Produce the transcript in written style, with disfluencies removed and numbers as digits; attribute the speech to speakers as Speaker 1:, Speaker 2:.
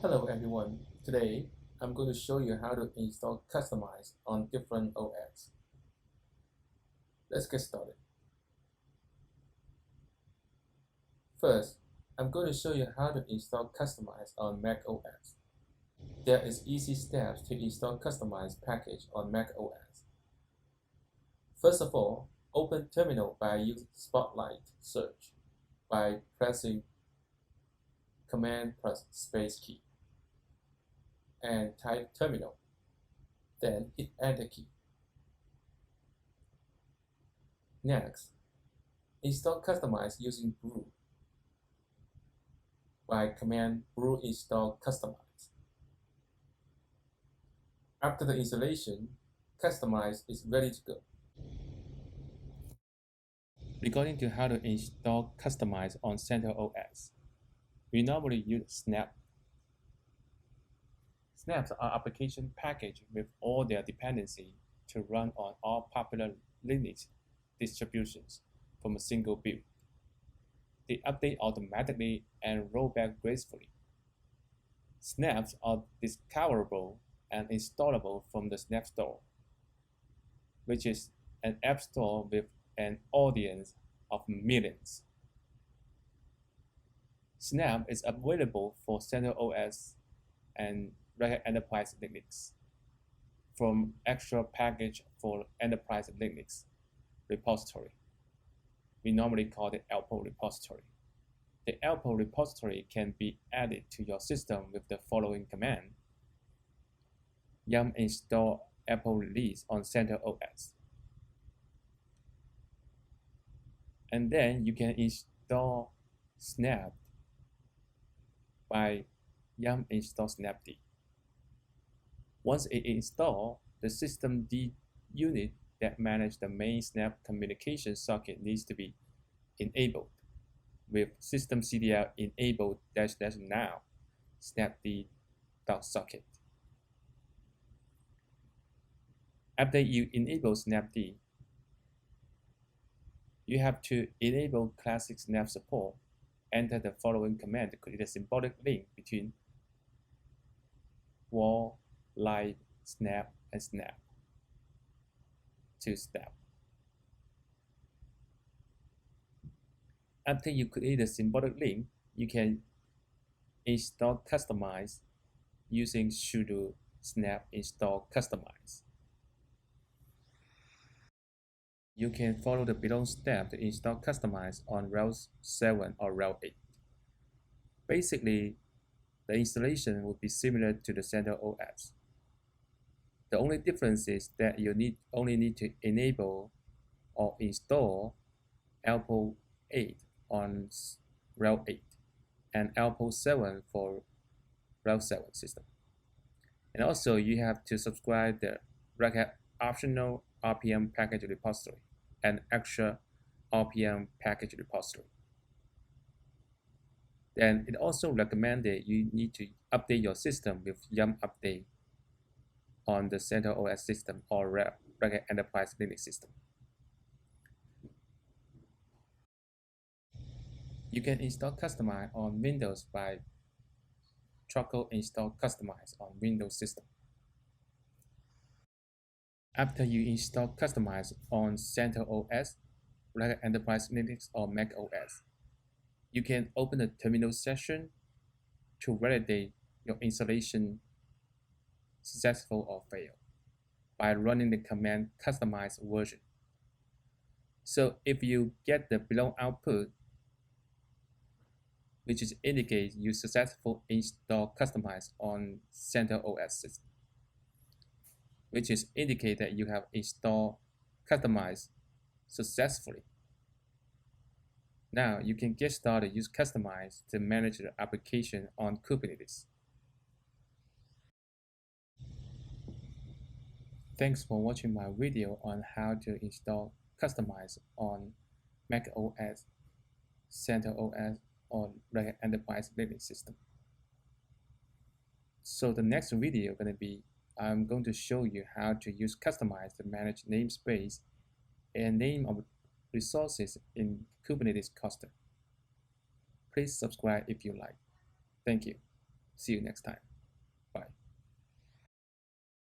Speaker 1: Hello everyone. Today I'm going to show you how to install Kustomize on different OS. Let's get started. First, I'm going to show you how to install Kustomize on macOS. There is easy steps to install Kustomize package on macOS. First of all, open Terminal by using Spotlight search by pressing Command plus Space key and type Terminal. Then hit Enter key. Next, install Kustomize using brew by command brew install Kustomize. After the installation, Kustomize is ready to go. Regarding to how to install Kustomize on CentOS, we normally use Snap. Snaps are application package with all their dependency to run on all popular Linux distributions from a single build. They update automatically and roll back gracefully. Snaps are discoverable and installable from the Snap Store, which is an app store with an audience of millions. Snap is available for CentOS and RHEL Enterprise Linux from extra package for Enterprise Linux repository. We normally call it Alpo repository. The Alpo repository can be added to your system with the following command: yum install Alpo release on CentOS. And then you can install Snap by yum install snapd. Once it installed, the systemd unit that manages the main Snap communication socket needs to be enabled with systemctl enabled --now snapd.socket. After you enable snapd, you have to enable classic Snap support. Enter the following command to create a symbolic link between wall, live, snap, and snap. Two-step. After you create a symbolic link, you can install Kustomize using sudo snap install Kustomize. You can follow the below step to install Kustomize on RHEL 7 or RHEL 8. Basically, the installation would be similar to the CentOS. The only difference is that you only need to enable or install Alpo 8 on RHEL 8 and Alpo 7 for RHEL 7 system. And also you have to subscribe the RHEL optional RPM package repository and extra RPM package repository. Then it also recommended you need to update your system with yum update on the CentOS system or RHEL Enterprise Linux system. You can install Kustomize on Windows by truckle install Kustomize on Windows system. After you install Kustomize on CentOS, RHEL Enterprise Linux or macOS, you can open a terminal session to validate your installation successful or fail by running the command Kustomize version. So if you get the below output, which is indicate you successfully install Kustomize on CentOS system, which is indicate that you have installed Kustomize successfully. Now you can get started use Kustomize to manage the application on Kubernetes. Thanks for watching my video on how to install Kustomize on macOS, CentOS, or RHEL Enterprise Linux system. So the next video I'm going to show you how to use Kustomize to manage namespace and name of resources in Kubernetes cluster. Please subscribe if you like. Thank you. See you next time.